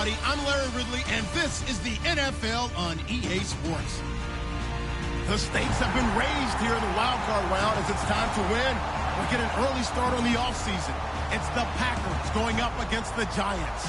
everybody. I'm Larry Ridley, and this is the NFL on EA Sports. The stakes have been raised here in the wildcard round as it's time to win or get an early start on the offseason. It's the Packers going up against the Giants.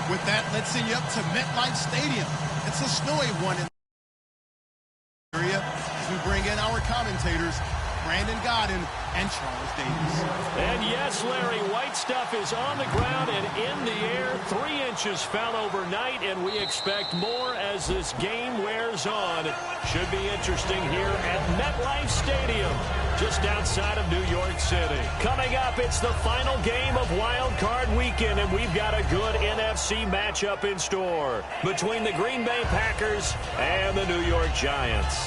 With that, let's send you up to MetLife Stadium. It's a snowy one in the area as we bring in our commentators, Brandon Godden and Charles Davis. And yes, Larry, white stuff is on the ground and in the air. 3 inches fell overnight, and we expect more as this game wears on. Should be interesting here at MetLife Stadium, just outside of New York City. Coming up, it's the final game of Wild Card Weekend, and we've got a good NFC matchup in store between the Green Bay Packers and the New York Giants.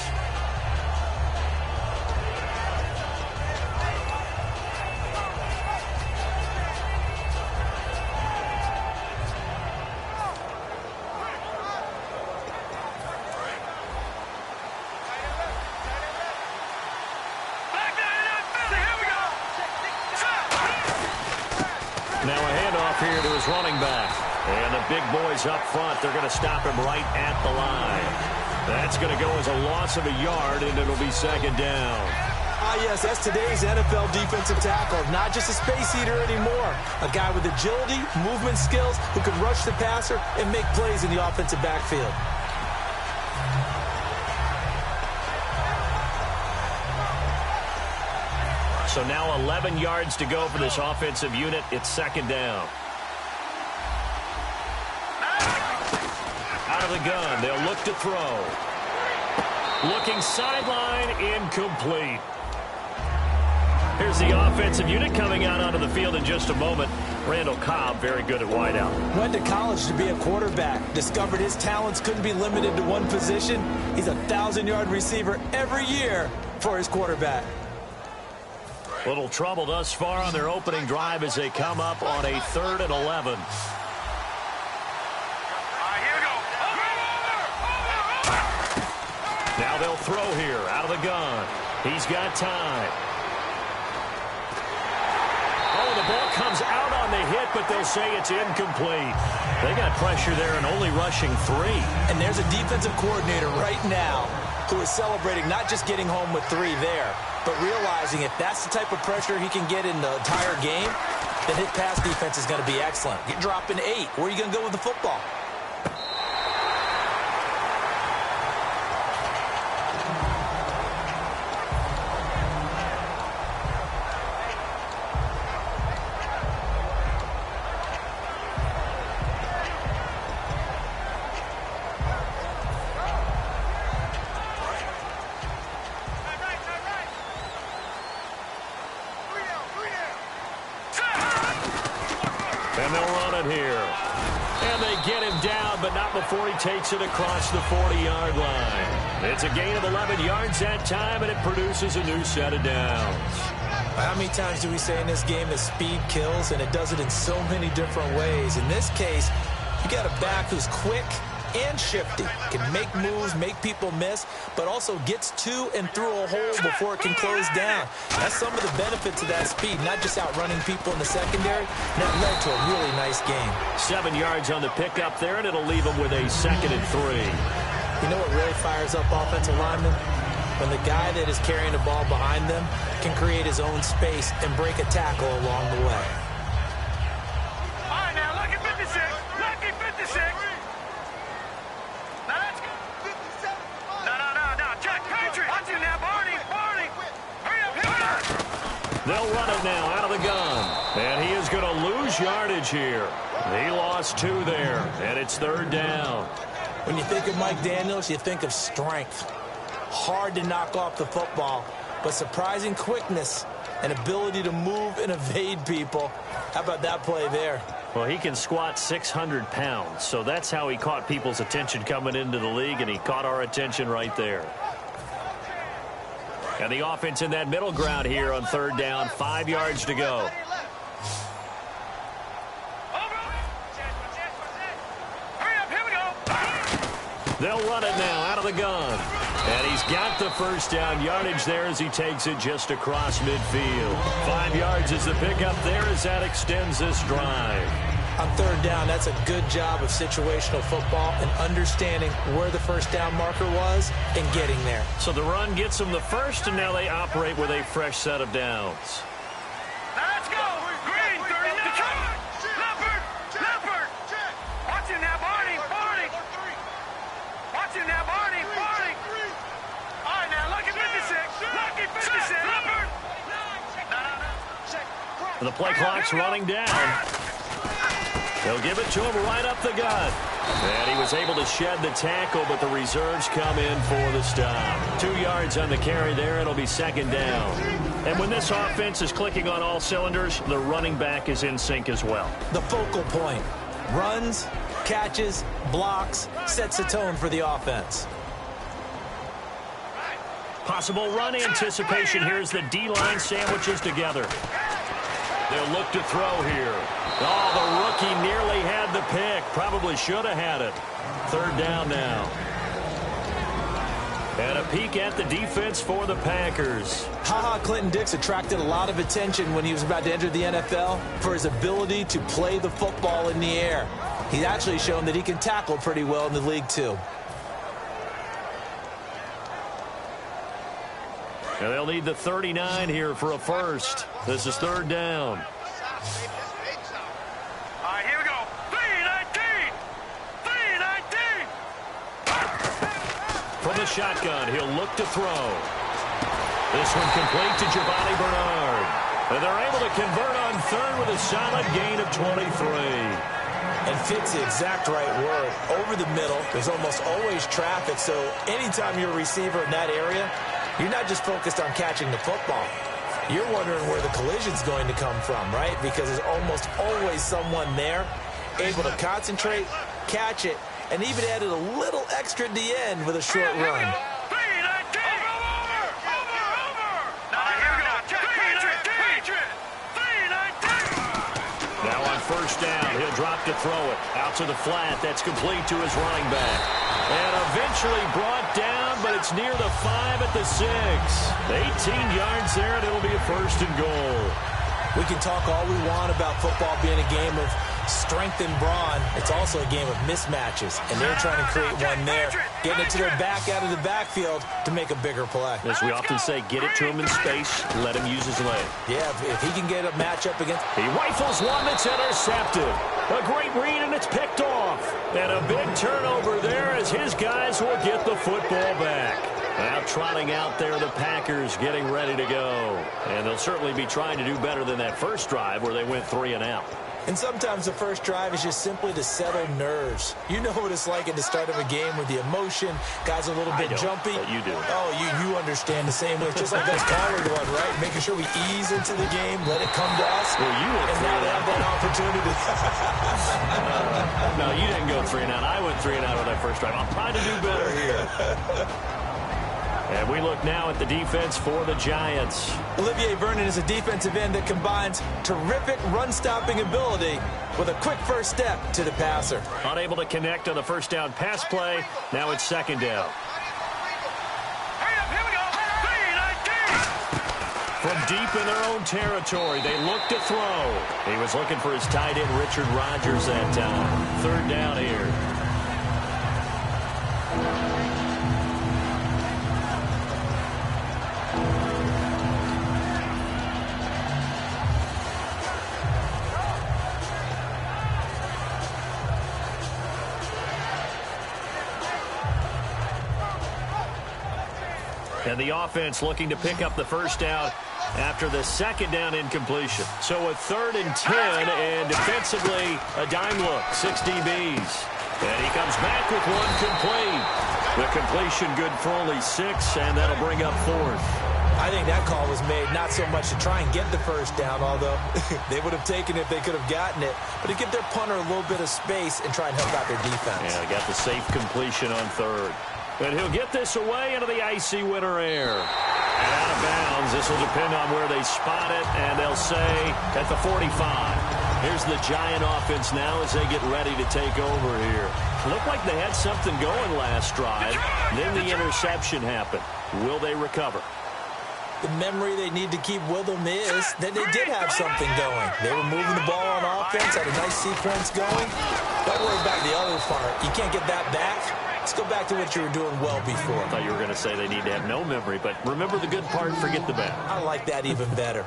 Now a handoff here to his running back. And the big boys up front, they're going to stop him right at the line. That's going to go as a loss of a yard, and it'll be second down. Yes, that's today's NFL defensive tackle. Not just a space eater anymore. A guy with agility, movement skills, who can rush the passer and make plays in the offensive backfield. So now 11 yards to go for this offensive unit. It's second down. Out of the gun. They'll look to throw. Looking sideline, incomplete. Here's the offensive unit coming out onto the field in just a moment. Randall Cobb, very good at wideout. Went to college to be a quarterback. Discovered his talents couldn't be limited to one position. He's a 1,000-yard receiver every year for his quarterback. Little trouble thus far on their opening drive as they come up on a 3rd and 11. Now they'll throw here out of the gun. He's got time. Oh, the ball comes out on the hit, but they'll say it's incomplete. They got pressure there and only rushing 3. And there's a defensive coordinator right now who is celebrating not just getting home with 3 there, but realizing if that's the type of pressure he can get in the entire game, then his pass defense is going to be excellent. You're dropping 8. Where are you going to go with the football? And they'll run it here. And they get him down, but not before he takes it across the 40-yard line. It's a gain of 11 yards that time, and it produces a new set of downs. How many times do we say in this game that speed kills, and it does it in so many different ways? In this case, you got a back who's quick and shifty, can make moves, make people miss, but also gets to and through a hole before it can close down. That's some of the benefits of that speed, not just outrunning people in the secondary. That led to a really nice game. 7 yards on the pickup there, and it'll leave them with a 2nd and 3. You know what really fires up offensive linemen? When the guy that is carrying the ball behind them can create his own space and break a tackle along the way. All right, now, lucky 56. Lucky 56. They'll run it now out of the gun. And he is going to lose yardage here. He lost 2 there, and it's 3rd down. When you think of Mike Daniels, you think of strength. Hard to knock off the football, but surprising quickness and ability to move and evade people. How about that play there? Well, he can squat 600 pounds, so that's how he caught people's attention coming into the league, and he caught our attention right there. And the offense in that middle ground here on 3rd down, 5 yards to go. They'll run it now out of the gun. And he's got the first down yardage there as he takes it just across midfield. 5 yards is the pickup there as that extends this drive. On third down, that's a good job of situational football and understanding where the first down marker was and getting there. So the run gets them the first, and now they operate with a fresh set of downs. Let's go! Green, 30 Leopard! Leopard! Watch him now, Barney! Barney! Watch him now, Barney! Barney! All right, now, lucky 56! Lucky 56! Leopard! The play clock's running down. They'll give it to him right up the gut. And he was able to shed the tackle, but the reserves come in for the stop. 2 yards on the carry there. It'll be second down. And when this offense is clicking on all cylinders, the running back is in sync as well. The focal point. Runs, catches, blocks, sets the tone for the offense. Possible run anticipation here as the D-line sandwiches together. They'll look to throw here. Oh, the rookie nearly had the pick. Probably should have had it. Third down now. And a peek at the defense for the Packers. Ha-ha Clinton-Dix attracted a lot of attention when he was about to enter the NFL for his ability to play the football in the air. He's actually shown that he can tackle pretty well in the league, too. And they'll need the 39 here for a first. This is third down. All right, here we go. 3-19! 3-19! From the shotgun, he'll look to throw. This one complete to Giovanni Bernard. And they're able to convert on third with a solid gain of 23. And fits the exact right word. Over the middle, there's almost always traffic, so anytime you're a receiver in that area, you're not just focused on catching the football. You're wondering where the collision's going to come from, right? Because there's almost always someone there able to concentrate, catch it, and even added a little extra at the end with a short run. Now on first down, he'll drop to throw it. Out to the flat. That's complete to his running back. And eventually brought down, but it's near the 5 at the 6. 18 yards there, and it'll be a first and goal. We can talk all we want about football being a game of strength and brawn. It's also a game of mismatches, and they're trying to create one there, getting it to their back out of the backfield to make a bigger play. As we often say, get it to him in space, let him use his leg. Yeah, if he can get a matchup against... He rifles one that's intercepted. A great read, and it's picked off. And a big turnover there as his guys will get the football back. Now trotting out there, the Packers getting ready to go. And they'll certainly be trying to do better than that first drive where they went 3 and out. And sometimes the first drive is just simply to settle nerves. You know what it's like at the start of a game with the emotion. Guys are a little bit jumpy. But you do. Oh, you understand the same way. It's just like those Collar one, right? Making sure we ease into the game, let it come to us. Well, you went and now they have that opportunity. No, you didn't go 3 and out. I went 3 and out on that first drive. I'm trying to do better here. And we look now at the defense for the Giants. Olivier Vernon is a defensive end that combines terrific run-stopping ability with a quick first step to the passer. Unable to connect on the first down pass play. Now it's second down. Here we go. 3-19! From deep in their own territory, they look to throw. He was looking for his tight end, Richard Rodgers, that time. Third down here. And the offense looking to pick up the first down after the second down incompletion. So a 3rd and 10, and defensively a dime look, 6 DBs. And he comes back with one complete. The completion good for only 6, and that'll bring up 4th. I think that call was made not so much to try and get the first down, although they would have taken it if they could have gotten it, but to give their punter a little bit of space and try and help out their defense. Yeah, they got the safe completion on 3rd. And he'll get this away into the icy winter air. And out of bounds. This will depend on where they spot it, and they'll say at the 45. Here's the Giant offense now as they get ready to take over here. Looked like they had something going last drive. Then the interception happened. Will they recover? The memory they need to keep with them is that they did have something going. They were moving the ball on offense, had a nice sequence going. Don't worry about the other part. You can't get that back. Let's go back to what you were doing well before. I thought you were going to say they need to have no memory, but remember the good part, forget the bad. I like that even better.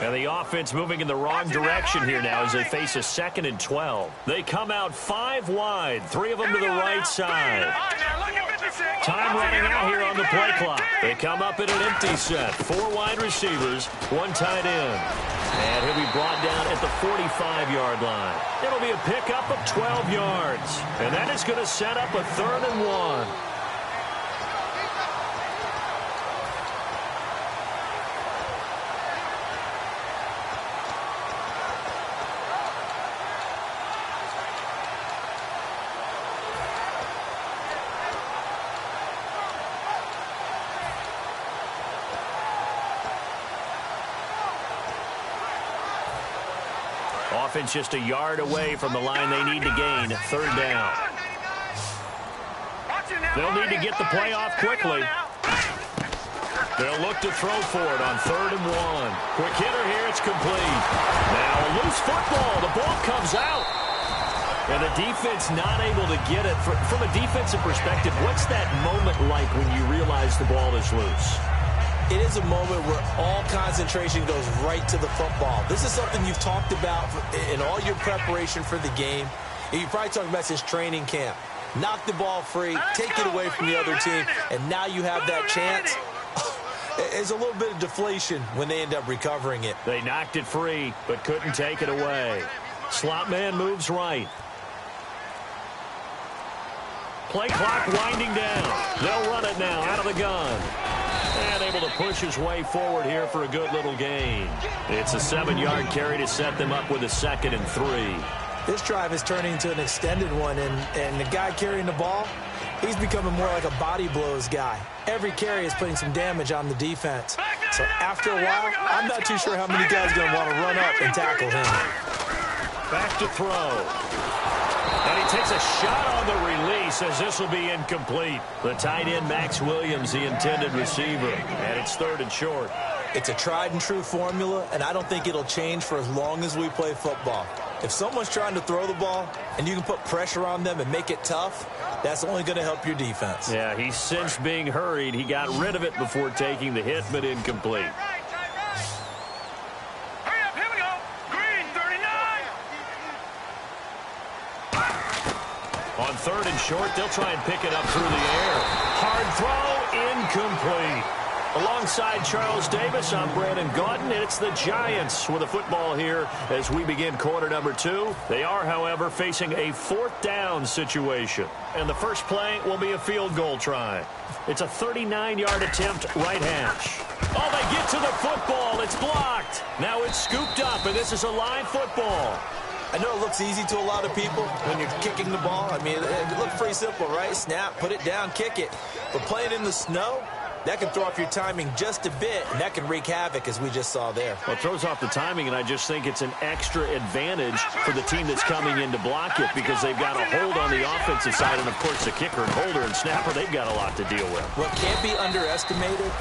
And the offense moving in the wrong direction here now as they face a 2nd and 12. They come out 5 wide, 3 of them to the right side. Time running out here on the play clock. They come up in an empty set. 4 wide receivers, 1 tight end. And he'll be brought down at the 45-yard line. It'll be a pickup of 12 yards. And that is going to set up a 3rd and 1. Offense just a yard away from the line they need to gain. 3rd down. They'll need to get the play off quickly. They'll look to throw for it on 3rd and 1. Quick hitter here. It's complete. Now a loose football. The ball comes out. And the defense not able to get it. From a defensive perspective, what's that moment like when you realize the ball is loose? It is a moment where all concentration goes right to the football. This is something you've talked about in all your preparation for the game. And you've probably talked about since training camp. Knock the ball free, take it away from the other team, and now you have that chance. It's a little bit of deflation when they end up recovering it. They knocked it free, but couldn't take it away. Slot man moves right. Play clock winding down. They'll run it now out of the gun. And able to push his way forward here for a good little gain. It's a 7-yard carry to set them up with a 2nd and 3. This drive is turning into an extended one, and the guy carrying the ball, he's becoming more like a body blows guy. Every carry is putting some damage on the defense. So after a while, I'm not too sure how many guys are going to want to run up and tackle him. Back to throw. And he takes a shot on the release as this will be incomplete. The tight end, Max Williams, the intended receiver. And it's 3rd and short. It's a tried and true formula, and I don't think it'll change for as long as we play football. If someone's trying to throw the ball and you can put pressure on them and make it tough, that's only going to help your defense. Yeah, he's since being hurried. He got rid of it before taking the hit, but incomplete. On 3rd and short, they'll try and pick it up through the air. Hard throw, incomplete. Alongside Charles Davis, I'm Brandon Gaudin, and it's the Giants with the football here as we begin quarter number 2. They are, however, facing a 4th down situation. And the first play will be a field goal try. It's a 39-yard attempt, right hash. Oh, they get to the football. It's blocked. Now it's scooped up, and this is a live football. I know it looks easy to a lot of people when you're kicking the ball. I mean, it looks pretty simple, right? Snap, put it down, kick it. But playing in the snow, that can throw off your timing just a bit, and that can wreak havoc, as we just saw there. Well, it throws off the timing, and I just think it's an extra advantage for the team that's coming in to block it because they've got a hold on the offensive side, and, of course, the kicker and holder and snapper, they've got a lot to deal with. What can't be underestimated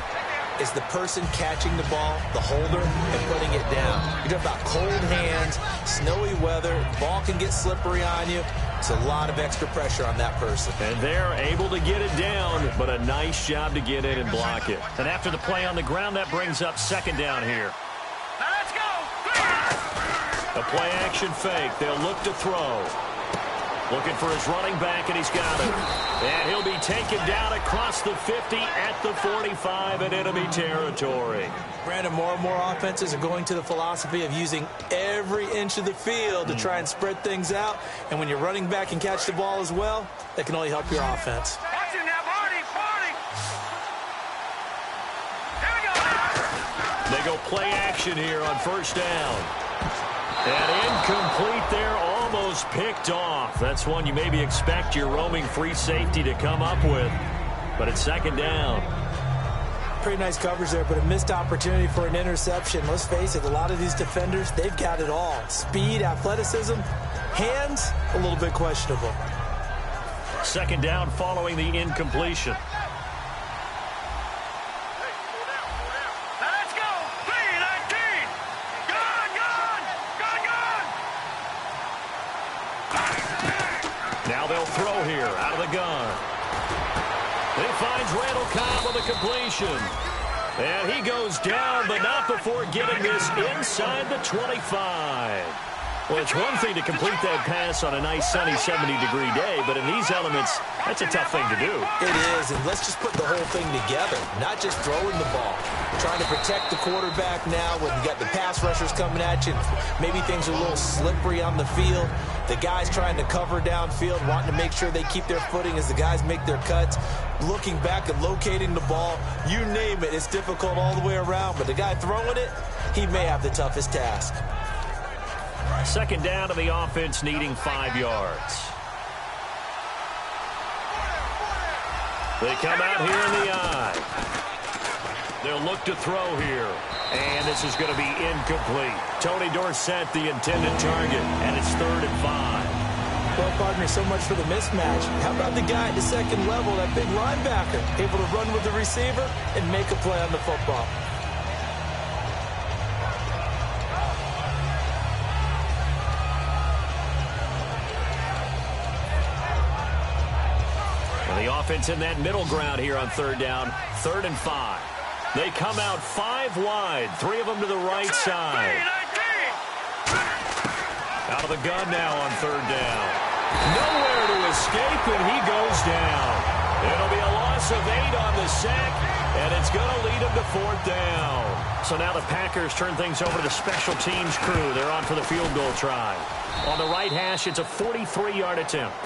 is the person catching the ball, the holder, and putting it down. You're talking about cold hands, snowy weather, ball can get slippery on you. It's a lot of extra pressure on that person. And they're able to get it down, but a nice job to get in and block it. And after the play on the ground, that brings up 2nd down here. Now let's go. A play action fake. They'll look to throw. Looking for his running back, and he's got it. And he'll be taken down across the 50 at the 45 in enemy territory. Brandon, more and more offenses are going to the philosophy of using every inch of the field to try and spread things out. And when you're running back and catch the ball as well, that can only help your offense. Watching that Barney. Here we go. They go play action here on 1st down. And incomplete there all almost picked off. That's one you maybe expect your roaming free safety to come up with. But it's second down. Pretty nice coverage there, but a missed opportunity for an interception. Let's face it, a lot of these defenders, they've got it all. Speed, athleticism, hands, a little bit questionable. Second down following the incompletion. Let's go. 3-19. Gone. Now they'll throw here out of the gun. He finds Randall Cobb with a completion. And he goes down, but not before getting this inside the 25. Well, it's one thing to complete that pass on a nice sunny 70-degree day, but in these elements, that's a tough thing to do. It is, and let's just put the whole thing together, not just throwing the ball. Trying to protect the quarterback now when you got the pass rushers coming at you. Maybe things are a little slippery on the field. The guys trying to cover downfield, wanting to make sure they keep their footing as the guys make their cuts. Looking back and locating the ball, you name it, it's difficult all the way around. But the guy throwing it, he may have the toughest task. Second down to the offense needing 5 yards. They come out here in the eye. They'll look to throw here. And this is going to be incomplete. Tony Dorsett, the intended target, and it's 3rd and 5. Well, partner, so much for the mismatch. How about the guy at the second level, that big linebacker, able to run with the receiver and make a play on the football? Well, the offense in that middle ground here on 3rd down, 3rd and 5. They come out 5 wide, 3 of them to the right side. Out of the gun now on 3rd down. Nowhere to escape, and he goes down. It'll be a loss of 8 on the sack, and it's going to lead him to 4th down. So now the Packers turn things over to the special teams crew. They're on for the field goal try. On the right hash, it's a 43-yard attempt.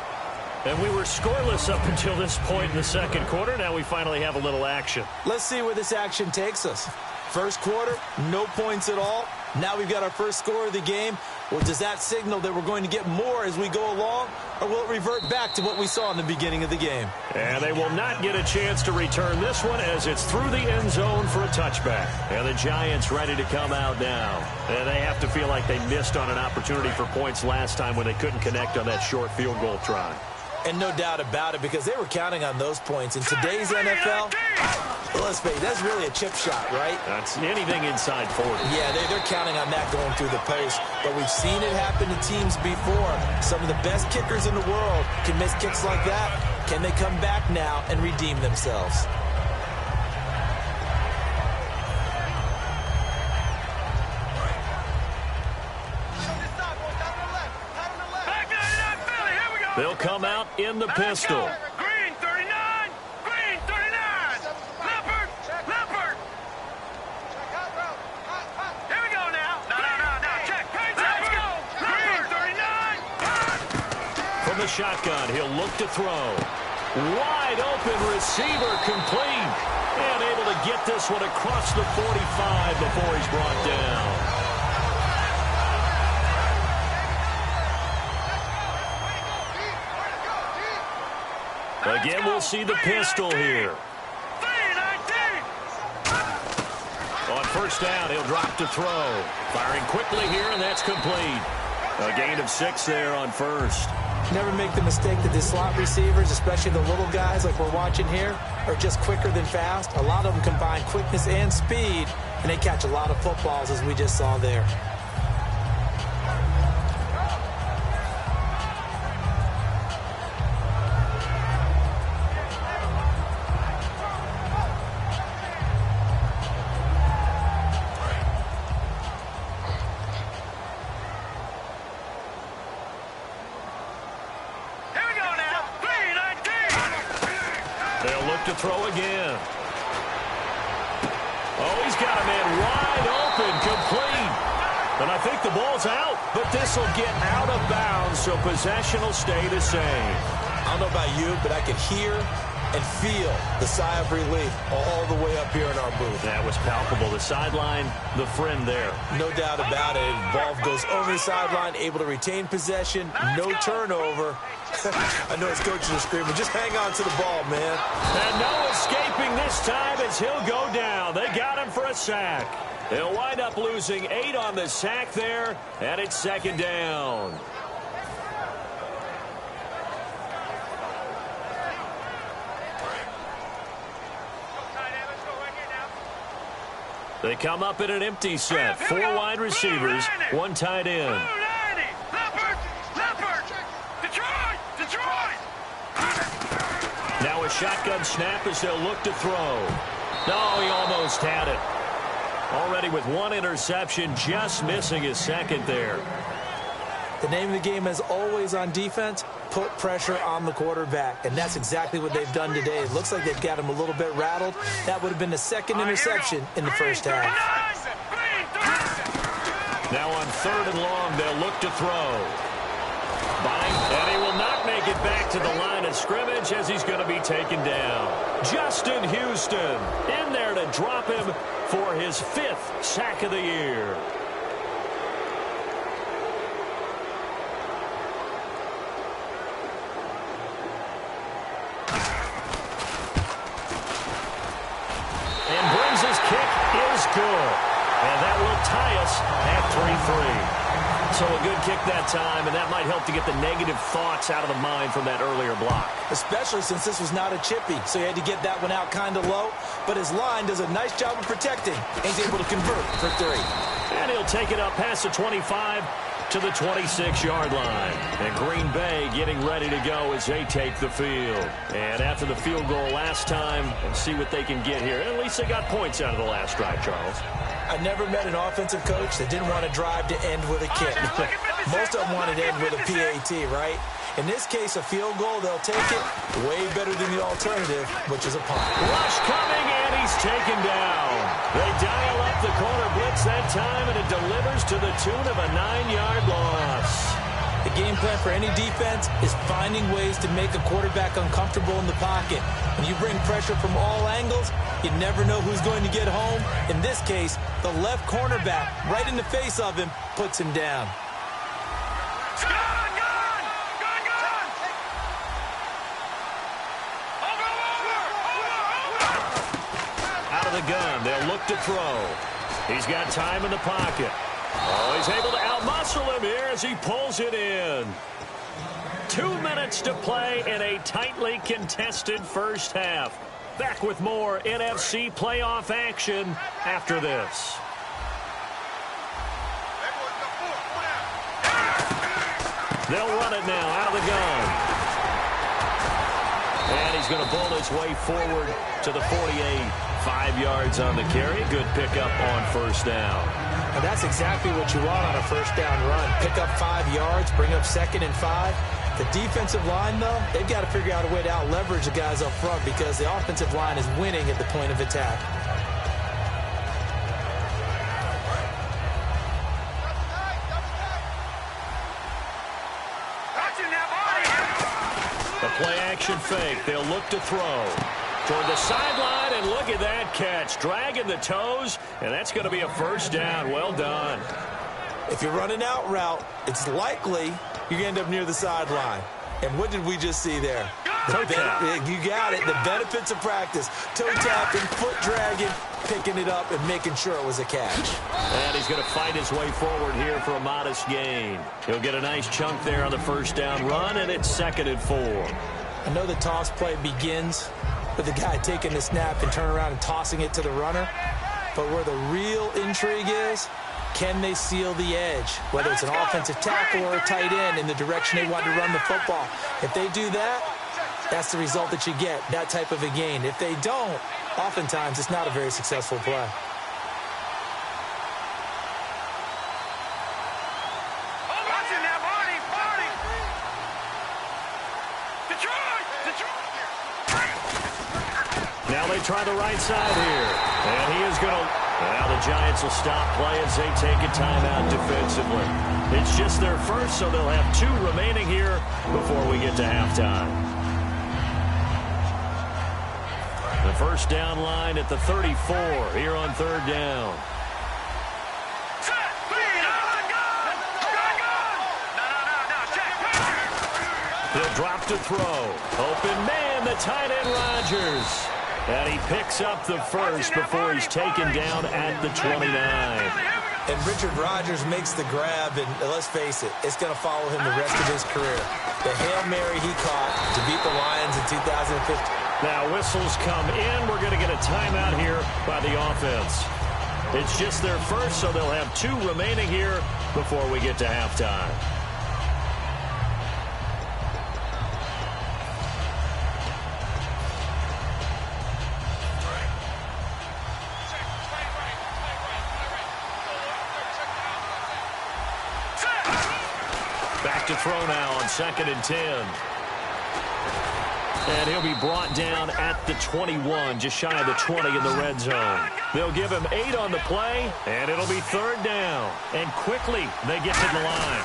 And we were scoreless up until this point in the second quarter. Now we finally have a little action. Let's see where this action takes us. First quarter, no points at all. Now we've got our first score of the game. Well, does that signal that we're going to get more as we go along? Or will it revert back to what we saw in the beginning of the game? And they will not get a chance to return this one as it's through the end zone for a touchback. And the Giants ready to come out now. And they have to feel like they missed on an opportunity for points last time when they couldn't connect on that short field goal try. And no doubt about it, because they were counting on those points. In today's NFL, well, let's face it, that's really a chip shot, right? That's anything inside 40. Yeah, they're counting on that going through the post. But we've seen it happen to teams before. Some of the best kickers in the world can miss kicks like that. Can they come back now and redeem themselves? They'll come out in the pistol. Green 39. Green 39. Leopard. Leopard. Here we go now. No. Check. Let's go. Green 39. From the shotgun, he'll look to throw. Wide open receiver complete. And able to get this one across the 45 before he's brought down. Again, we'll see the pistol here. On first down, he'll drop to throw. Firing quickly here, and that's complete. A gain of 6 there on first. Never make the mistake that the slot receivers, especially the little guys like we're watching here, are just quicker than fast. A lot of them combine quickness and speed, and they catch a lot of footballs, as we just saw there. To throw again. Oh, he's got a man wide open, complete. And I think the ball's out, but this will get out of bounds, so possession will stay the same. I don't know about you, but I could hear and feel the sigh of relief all the way up here in our booth. That was palpable. The sideline, the friend there. No doubt about it. Ball goes over the sideline, able to retain possession, no turnover. I know his coaches are screaming, just hang on to the ball, man. And no escaping this time as he'll go down. They got him for a sack. They'll wind up losing 8 on the sack there, and it's second down. They come up in an empty set. 4 wide receivers, 1 tight end. Now a shotgun snap as they'll look to throw. No, he almost had it. Already with 1 interception, just missing his second there. The name of the game is always on defense, put pressure on the quarterback. And that's exactly what they've done today. It looks like they've got him a little bit rattled. That would have been the second interception in the first half. Now on 3rd and long, they'll look to throw. And he will not make it back to the line of scrimmage as he's going to be taken down. Justin Houston in there to drop him for his 5th sack of the year. And brings his kick is good. And that will tie us at 3-3. So a good kick that time, and that might help to get the negative thoughts out of the mind from that earlier block. Especially since this was not a chippy, so he had to get that one out kind of low. But his line does a nice job of protecting, and he's able to convert for 3. And he'll take it up past the 25 to the 26-yard line. And Green Bay getting ready to go as they take the field. And after the field goal last time, and see what they can get here. At least they got points out of the last drive, Charles. I never met an offensive coach that didn't want to drive to end with a kick. Most of them wanted to end with a PAT, right? In this case, a field goal, they'll take it way better than the alternative, which is a punt. Rush coming, and he's taken down. They dial up the corner blitz that time, and it delivers to the tune of a 9-yard loss. The game plan for any defense is finding ways to make a quarterback uncomfortable in the pocket. When you bring pressure from all angles, you never know who's going to get home. In this case, the left cornerback, right in the face of him, puts him down. Out of the gun, they'll look to throw. He's got time in the pocket. Oh, he's able to outmuscle him here as he pulls it in. 2 minutes to play in a tightly contested first half. Back with more NFC playoff action after this. They'll run it now out of the gun. And he's going to bull his way forward to the 48. 5 yards on the carry. Good pickup on first down. And that's exactly what you want on a first down run. Pick up 5 yards, bring up 2nd and 5. The defensive line, though, they've got to figure out a way to out-leverage the guys up front because the offensive line is winning at the point of attack. The play-action fake. They'll look to throw. Toward the sideline, and look at that catch. Dragging the toes, and that's going to be a first down. Well done. If you're running out route, it's likely you're going to end up near the sideline. And what did we just see there? Toe tap. You got it. The benefits of practice. Toe tapping, foot dragging, picking it up, and making sure it was a catch. And he's going to fight his way forward here for a modest gain. He'll get a nice chunk there on the first down run, and it's 2nd and 4. I know the toss play begins with the guy taking the snap and turning around and tossing it to the runner. But where the real intrigue is, can they seal the edge? Whether it's an offensive tackle or a tight end in the direction they want to run the football. If they do that, that's the result that you get, that type of a gain. If they don't, oftentimes it's not a very successful play. Now they try the right side here. And he is going to... Now the Giants will stop play as they take a timeout defensively. It's just their first, so they'll have 2 remaining here before we get to halftime. The first down line at the 34 here on third down. He'll drop to throw. Open man, the tight end Rodgers. And he picks up the first before he's taken down at the 29. And Richard Rodgers makes the grab, and let's face it, it's going to follow him the rest of his career. The Hail Mary he caught to beat the Lions in 2015. Now whistles come in. We're going to get a timeout here by the offense. It's just their first, so they'll have 2 remaining here before we get to halftime. Back to throw now on 2nd and 10. And he'll be brought down at the 21, just shy of the 20 in the red zone. They'll give him 8 on the play, and it'll be 3rd down. And quickly, they get to the line.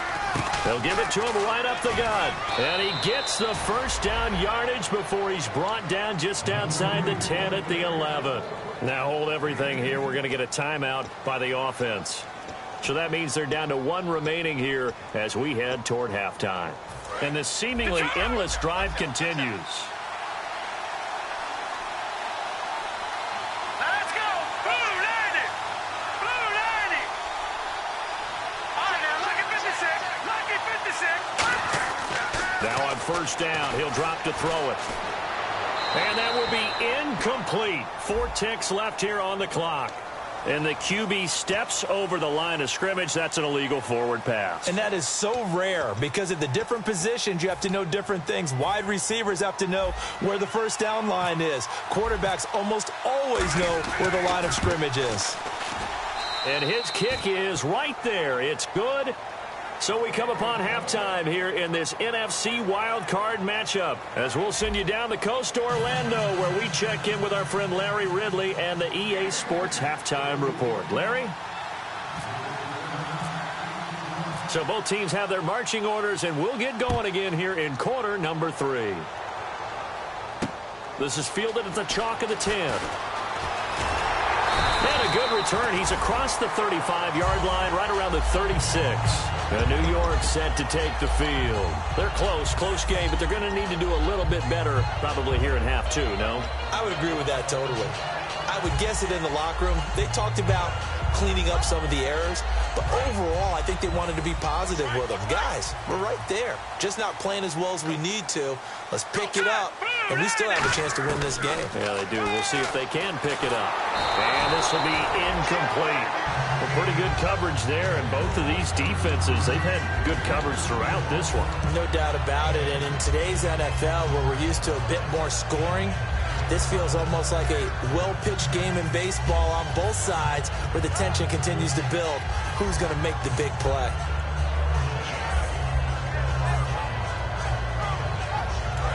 They'll give it to him right up the gut. And he gets the first down yardage before he's brought down just outside the 10 at the 11. Now hold everything here. We're going to get a timeout by the offense. So that means they're down to 1 remaining here as we head toward halftime. And this seemingly endless drive continues. Let's go! Blue 90! Blue 90! All right, now look at 56. Lucky 56. Now on first down, he'll drop to throw it. And that will be incomplete. 4 ticks left here on the clock. And the QB steps over the line of scrimmage. That's an illegal forward pass. And that is so rare because at the different positions, you have to know different things. Wide receivers have to know where the first down line is. Quarterbacks almost always know where the line of scrimmage is. And his kick is right there. It's good. So we come upon halftime here in this NFC Wildcard matchup as we'll send you down the coast to Orlando where we check in with our friend Larry Ridley and the EA Sports Halftime Report. Larry? So both teams have their marching orders, and we'll get going again here in quarter number 3. This is fielded at the chalk of the 10. And a good return. He's across the 35-yard line, right around the 36. And New York set to take the field. They're close game, but they're going to need to do a little bit better probably here in half 2, no? I would agree with that totally. I would guess it in the locker room. They talked about cleaning up some of the errors, but overall, I think they wanted to be positive with them. Guys, we're right there. Just not playing as well as we need to. Let's pick it up, and we still have a chance to win this game. Yeah, they do. We'll see if they can pick it up. And this will be incomplete. Well, pretty good coverage there, and both of these defenses, they've had good coverage throughout this one. No doubt about it, and in today's NFL, where we're used to a bit more scoring, this feels almost like a well-pitched game in baseball on both sides where the tension continues to build. Who's going to make the big play?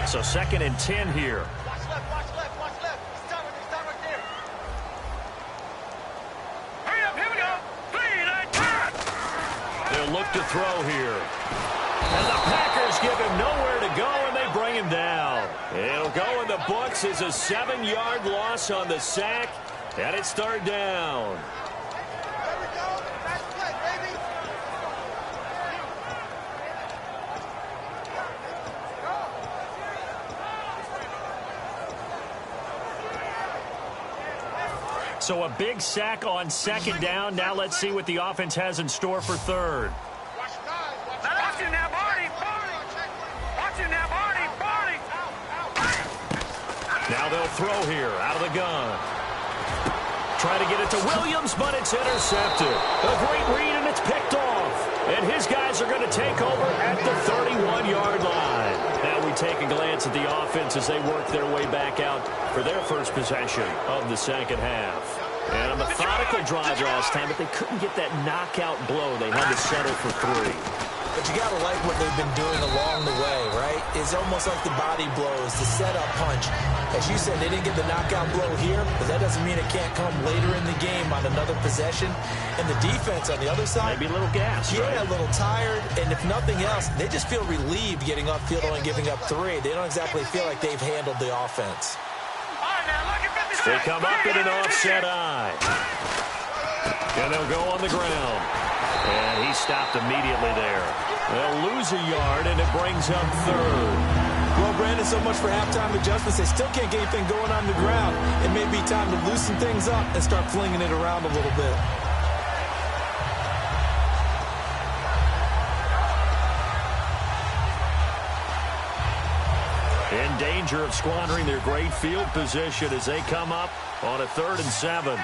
So 2nd and 10 here. Watch left. Start right there. Hurry up, here we go. 3, 9, 10. They'll look to throw here. And the Packers give him nowhere to go, and they bring him down. It'll go in the books as a 7-yard loss on the sack, and it's 3rd down. There we go. That's play, baby. So a big sack on 2nd down. Now let's see what the offense has in store for 3rd. Watch him now, Barney. Watch him now, Barney. Now they'll throw here out of the gun. Try to get it to Williams, but it's intercepted. A great read, and it's picked off. And his guys are going to take over at the 31-yard line. Now we take a glance at the offense as they work their way back out for their first possession of the second half. And a methodical drive last time, but they couldn't get that knockout blow. They had to settle for 3. But you got to like what they've been doing along the way, right? It's almost like the body blows, the setup punch. As you said, they didn't get the knockout blow here, but that doesn't mean it can't come later in the game on another possession. And the defense on the other side, maybe a little gas, yeah, right? A little tired. And if nothing else, they just feel relieved getting upfield and giving up 3. They don't exactly feel like they've handled the offense. All right, They come up in an offset eye. And they'll go on the ground. And he stopped immediately there. They'll lose a yard, and it brings up third. Well, Brandon, so much for halftime adjustments. They still can't get anything going on the ground. It may be time to loosen things up and start flinging it around a little bit. In danger of squandering their great field position as they come up on a 3rd and 7.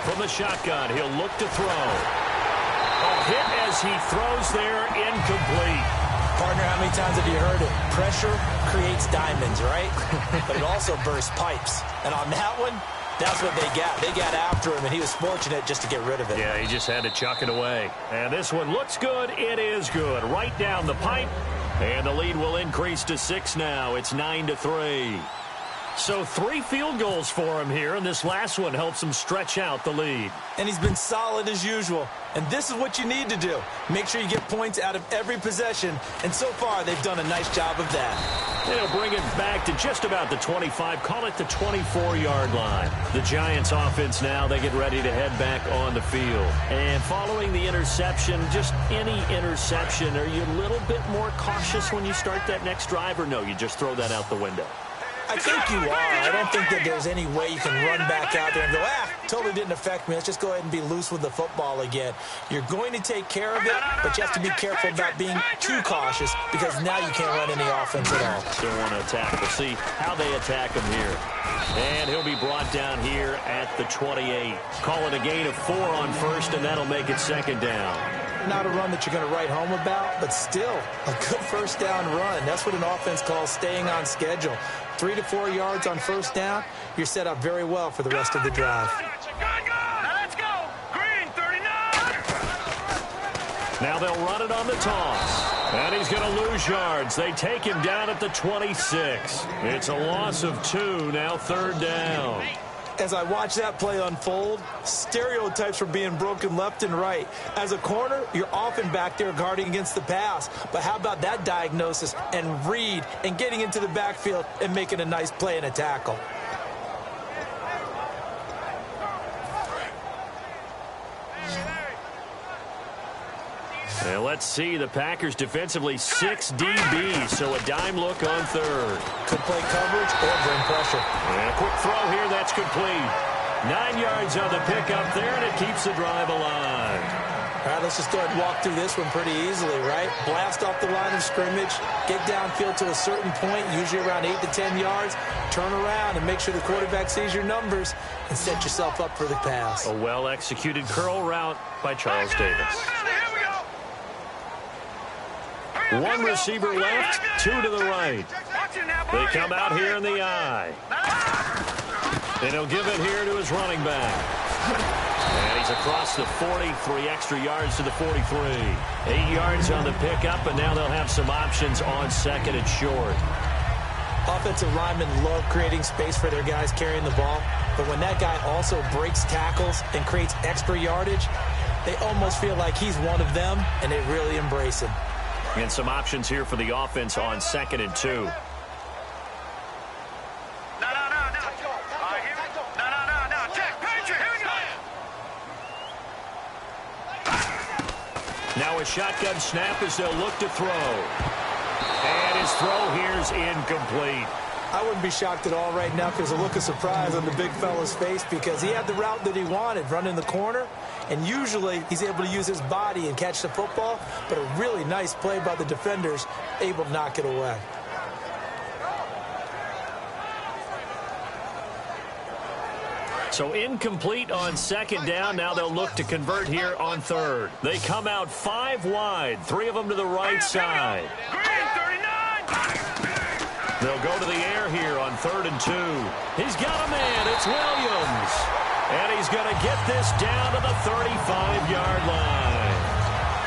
From the shotgun, he'll look to throw. A hit as he throws there, incomplete. Partner, how many times have you heard it? Pressure creates diamonds, right? But it also bursts pipes. And on that one, that's what they got. They got after him, and he was fortunate just to get rid of it. Yeah, he just had to chuck it away. And this one looks good. It is good. Right down the pipe. And the lead will increase to 6 now. It's 9-3. So 3 field goals for him here, and this last one helps him stretch out the lead. And he's been solid as usual. And this is what you need to do. Make sure you get points out of every possession. And so far, they've done a nice job of that. They'll bring it back to just about the 25, call it the 24-yard line. The Giants offense now, they get ready to head back on the field. And following the interception, just any interception, are you a little bit more cautious when you start that next drive, or no, you just throw that out the window? I think you are. I don't think that there's any way you can run back out there and go, totally didn't affect me. Let's just go ahead and be loose with the football again. You're going to take care of it, but you have to be careful about being too cautious because now you can't run any offense at all. Still want to attack. We'll see how they attack him here. And he'll be brought down here at the 28. Call it a gain of 4 on first, and that'll make it 2nd down. Not a run that you're going to write home about, but still a good first down run. That's what an offense calls staying on schedule. 3 to 4 yards on first down, you're set up very well for the rest of the drive. Let's go. Green, 39. Now they'll run it on the toss. And he's going to lose yards. They take him down at the 26. It's a loss of 2, now 3rd down. As I watch that play unfold, stereotypes were being broken left and right. As a corner, you're often back there guarding against the pass. But how about that diagnosis and read and getting into the backfield and making a nice play and a tackle? And let's see, the Packers defensively 6 DBs, so a dime look on 3rd. Could play coverage or bring pressure. And a quick throw here, that's complete. 9 yards on the pickup there, and it keeps the drive alive. All right, let's just go ahead and walk through this one pretty easily, right? Blast off the line of scrimmage, get downfield to a certain point, usually around 8 to 10 yards, turn around and make sure the quarterback sees your numbers and set yourself up for the pass. A well-executed curl route by Charles Davis. 1 receiver left, 2 to the right. They come out here in the eye. And he'll give it here to his running back. And he's across the 40, 3 extra yards to the 43. 8 yards on the pickup, and now they'll have some options on 2nd and short. Offensive linemen love creating space for their guys carrying the ball, but when that guy also breaks tackles and creates extra yardage, they almost feel like he's one of them, and they really embrace him. And some options here for the offense on 2nd and 2. No. Check, Patriot, here we go. Now a shotgun snap as they'll look to throw. And his throw here's incomplete. I wouldn't be shocked at all right now because there's a look of surprise on the big fella's face because he had the route that he wanted, running the corner, and usually he's able to use his body and catch the football, but a really nice play by the defenders, able to knock it away. So incomplete on 2nd down. Now they'll look to convert here on 3rd. They come out 5 wide, 3 of them to the right side. Green, 39. They'll go to the air here on 3rd and 2. He's got a man. It's Williams. And he's going to get this down to the 35-yard line.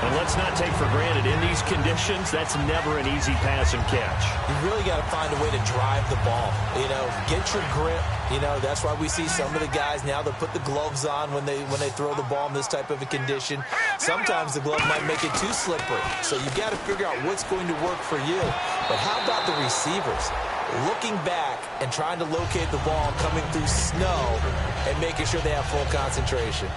And let's not take for granted, in these conditions, that's never an easy pass and catch. You really got to find a way to drive the ball. You know, get your grip. You know, that's why we see some of the guys now that put the gloves on when they throw the ball in this type of a condition. Sometimes the glove might make it too slippery. So you've got to figure out what's going to work for you. But how about the receivers? looking back and trying to locate the ball coming through snow and making sure they have full concentration.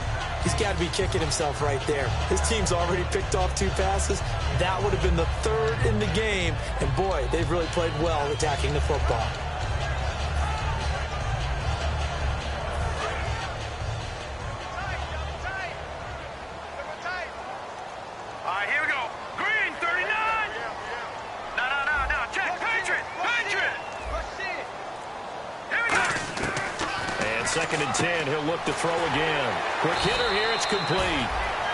He's got to be kicking himself right there. His team's already picked off 2 passes. That would have been the 3rd in the game. And, boy, they've really played well attacking the football. All right, here we go. Green, 39. No. Check. Patriot. Here we go. And 2nd and 10, he'll look to throw again. Quick hitter here, it's complete.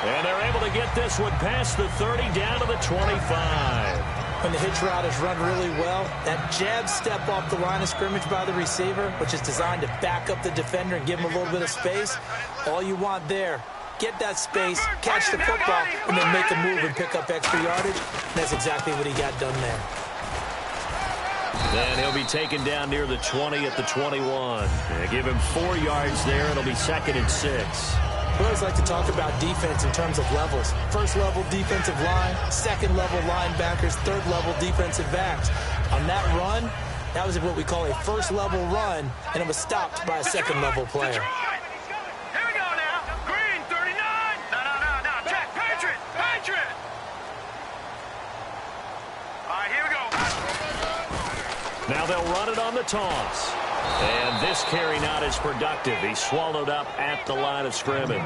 And they're able to get this one past the 30 down to the 25. When the hitch route is run really well, that jab step off the line of scrimmage by the receiver, which is designed to back up the defender and give him a little bit of space, all you want there, get that space, catch the football, and then make a move and pick up extra yardage. And that's exactly what he got done there. Then he'll be taken down near the 20 at the 21. Give him 4 yards there. It'll be 2nd and 6. We always like to talk about defense in terms of levels. 1st level defensive line, 2nd level linebackers, 3rd level defensive backs. On that run, that was what we call a 1st level run, and it was stopped by a 2nd level player. Here we go now. Green, 39. No. Check. Patriot. All right, here we go. Now they'll run it on the toss. And this carry not as productive. He's swallowed up at the line of scrimmage.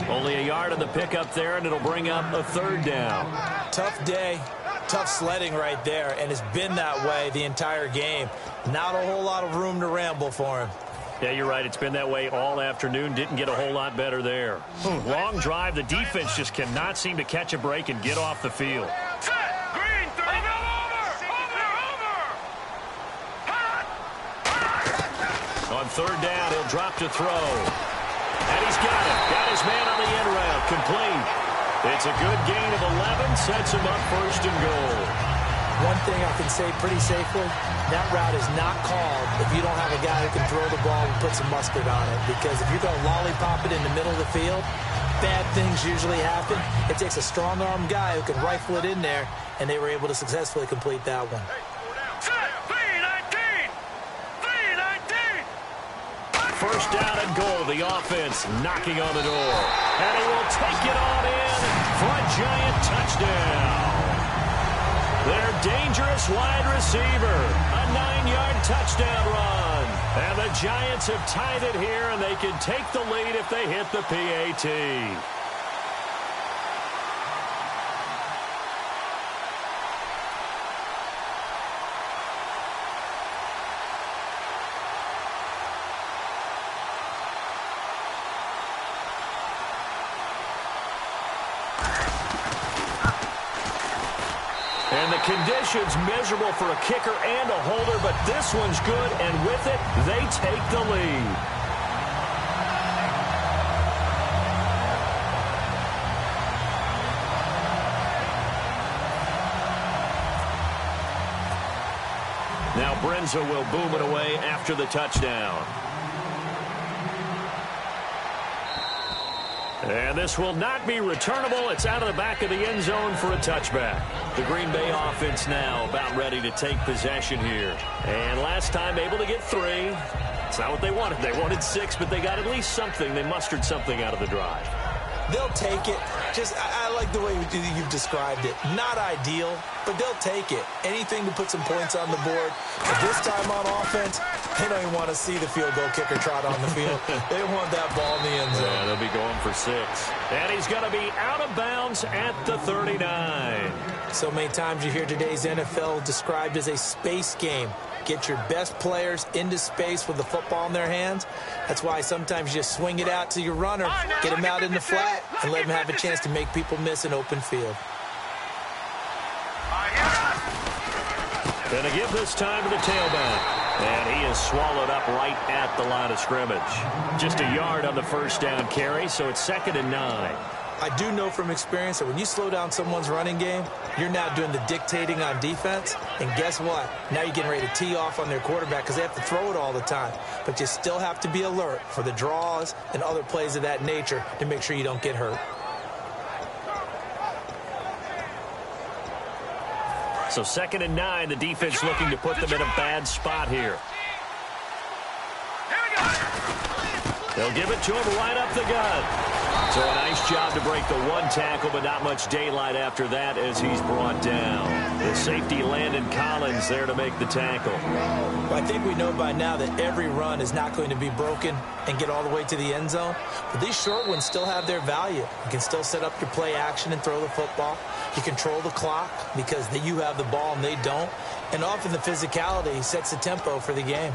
Only a yard on the pickup there, and it'll bring up a 3rd down. Tough day, tough sledding right there, and it's been that way the entire game. Not a whole lot of room to ramble for him. Yeah, you're right. It's been that way all afternoon. Didn't get a whole lot better there. Long drive. The defense just cannot seem to catch a break and get off the field. Green, 30. Over. On 3rd down, he'll drop to throw. And he's got it. Got his man on the end route. Complete. It's a good gain of 11. Sets him up 1st and goal. One thing I can say pretty safely, that route is not called if you don't have a guy who can throw the ball and put some mustard on it. Because if you're going to lollipop it in the middle of the field, bad things usually happen. It takes a strong-arm guy who can rifle it in there, and they were able to successfully complete that one. 1st down and goal. The offense knocking on the door. And he will take it on in for a giant touchdown. Their dangerous wide receiver. A 9-yard touchdown run. And the Giants have tied it here, and they can take the lead if they hit the PAT. And the conditions miserable for a kicker and a holder, but this one's good, and with it, they take the lead. Now Brenza will boom it away after the touchdown. And this will not be returnable. It's out of the back of the end zone for a touchback. The Green Bay offense now about ready to take possession here. And last time able to get 3. It's not what they wanted. They wanted 6, but they got at least something. They mustered something out of the drive. They'll take it. I like the way you've described it. Not ideal, but they'll take it. Anything to put some points on the board. But this time on offense, they don't even want to see the field goal kicker trot on the field. They want that ball in the end zone. Yeah, they'll be going for 6. And he's going to be out of bounds at the 39. So many times you hear today's NFL described as a space game. Get your best players into space with the football in their hands. That's why sometimes you just swing it out to your runner, get him out in the flat, and let him have a chance to make people miss an open field. Going to give this time to the tailback. And he is swallowed up right at the line of scrimmage. Just a yard on the 1st down carry, so it's 2nd and 9. I do know from experience that when you slow down someone's running game, you're now doing the dictating on defense. And guess what? Now you're getting ready to tee off on their quarterback because they have to throw it all the time. But you still have to be alert for the draws and other plays of that nature to make sure you don't get hurt. So 2nd and 9, the defense looking to put them in a bad spot here. They'll give it to him right up the gut. So a nice job to break the one tackle, but not much daylight after that as he's brought down. The safety Landon Collins there to make the tackle. Well, I think we know by now that every run is not going to be broken and get all the way to the end zone. But these short ones still have their value. You can still set up your play action and throw the football. You control the clock because you have the ball and they don't. And often the physicality sets the tempo for the game.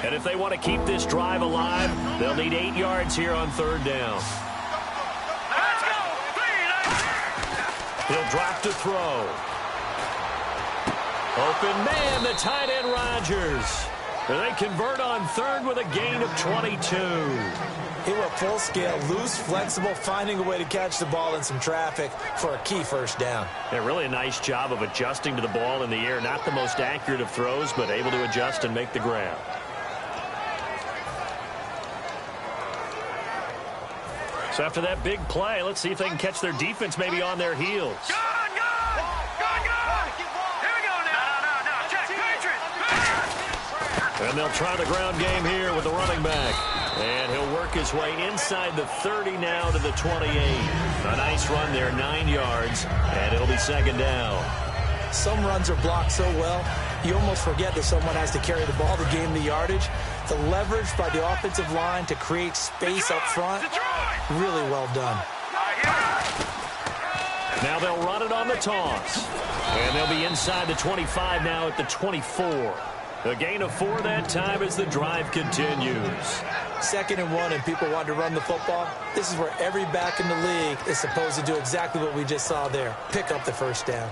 And if they want to keep this drive alive, they'll need 8 yards here on 3rd down. Let's go! He'll drop to throw. Open man, the tight end Rodgers. And they convert on 3rd with a gain of 22. He went full scale, loose, flexible, finding a way to catch the ball in some traffic for a key 1st down. Yeah, really a nice job of adjusting to the ball in the air. Not the most accurate of throws, but able to adjust and make the grab. So after that big play, let's see if they can catch their defense maybe on their heels. Good! Here we go now. No. Check, Patriots! And they'll try the ground game here with the running back. And he'll work his way inside the 30 now to the 28. A nice run there, 9 yards, and it'll be 2nd down. Some runs are blocked so well, you almost forget that someone has to carry the ball to gain the yardage. The leverage by the offensive line to create space up front, really well done. Now they'll run it on the toss. And they'll be inside the 25 now at the 24. A gain of 4 that time as the drive continues. 2nd and 1 and people want to run the football. This is where every back in the league is supposed to do exactly what we just saw there. Pick up the 1st down.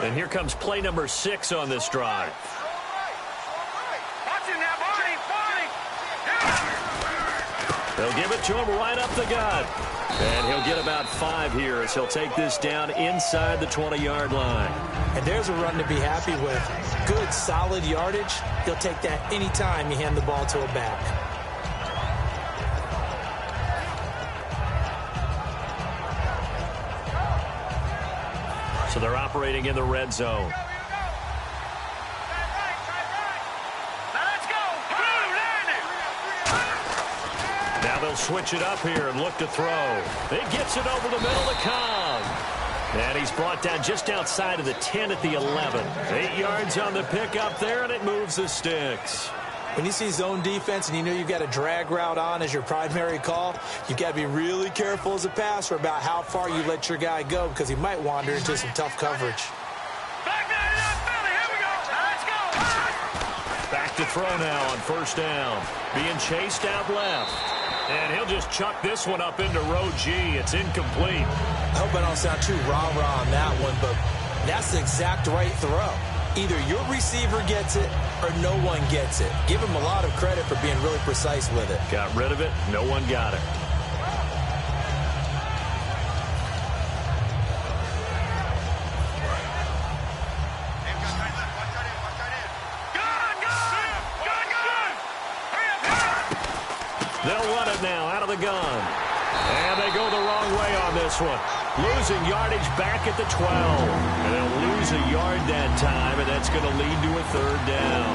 And here comes play number 6 on this drive. Watching that, Barney. They'll give it to him right up the gut. And he'll get about 5 here as he'll take this down inside the 20-yard line. And there's a run to be happy with. Good, solid yardage. He'll take that anytime you hand the ball to a back. So they're operating in the red zone. Now they'll switch it up here and look to throw. It gets it over the middle to Cobb. And he's brought down just outside of the 10 at the 11. 8 yards on the pickup there, and it moves the sticks. When you see zone defense and you know you've got a drag route on as your primary call, you've got to be really careful as a passer about how far you let your guy go because he might wander into some tough coverage. Back to throw now on 1st down. Being chased out left. And he'll just chuck this one up into row G. It's incomplete. I hope I don't sound too rah-rah on that one, but that's the exact right throw. Either your receiver gets it or no one gets it. Give him a lot of credit for being really precise with it. Got rid of it. No one got it. They'll run it now out of the gun. And they go the wrong way on this one. Losing yardage back at the 12. And they'll lose a yard that time, and that's going to lead to a 3rd down.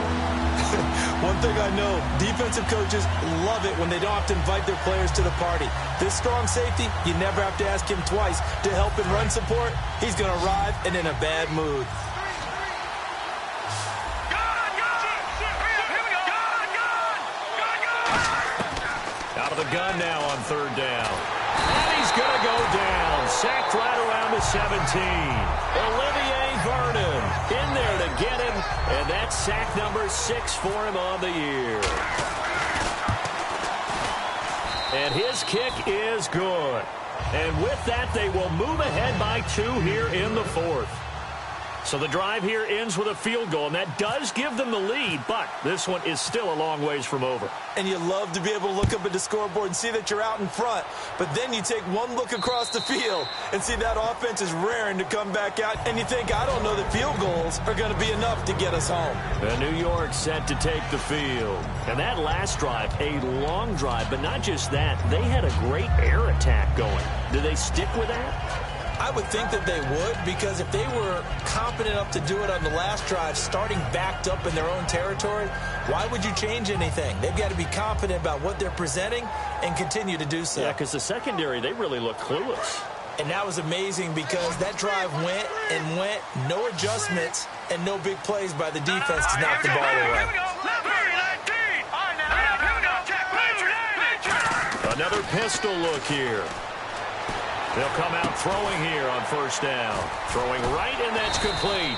One thing I know, defensive coaches love it when they don't have to invite their players to the party. This strong safety, you never have to ask him twice to help in run support. He's going to arrive and in a bad mood. Out of the gun now on 3rd down. And he's going to go down. Sacked right around the 17. Olivier Vernon in there to get him. And that's sack number 6 for him on the year. And his kick is good. And with that, they will move ahead by 2 here in the 4th. So the drive here ends with a field goal, and that does give them the lead, but this one is still a long ways from over. And you love to be able to look up at the scoreboard and see that you're out in front, but then you take one look across the field and see that offense is raring to come back out, and you think, I don't know that field goals are going to be enough to get us home. And New York set to take the field. And that last drive, a long drive, but not just that, they had a great air attack going. Do they stick with that? I would think that they would, because if they were confident enough to do it on the last drive, starting backed up in their own territory, why would you change anything? They've got to be confident about what they're presenting and continue to do so. Yeah, because the secondary, they really look clueless. And that was amazing because that drive went and went, no adjustments, and no big plays by the defense to knock the ball away. Another pistol look here. They'll come out throwing here on first down. Throwing right, and that's complete.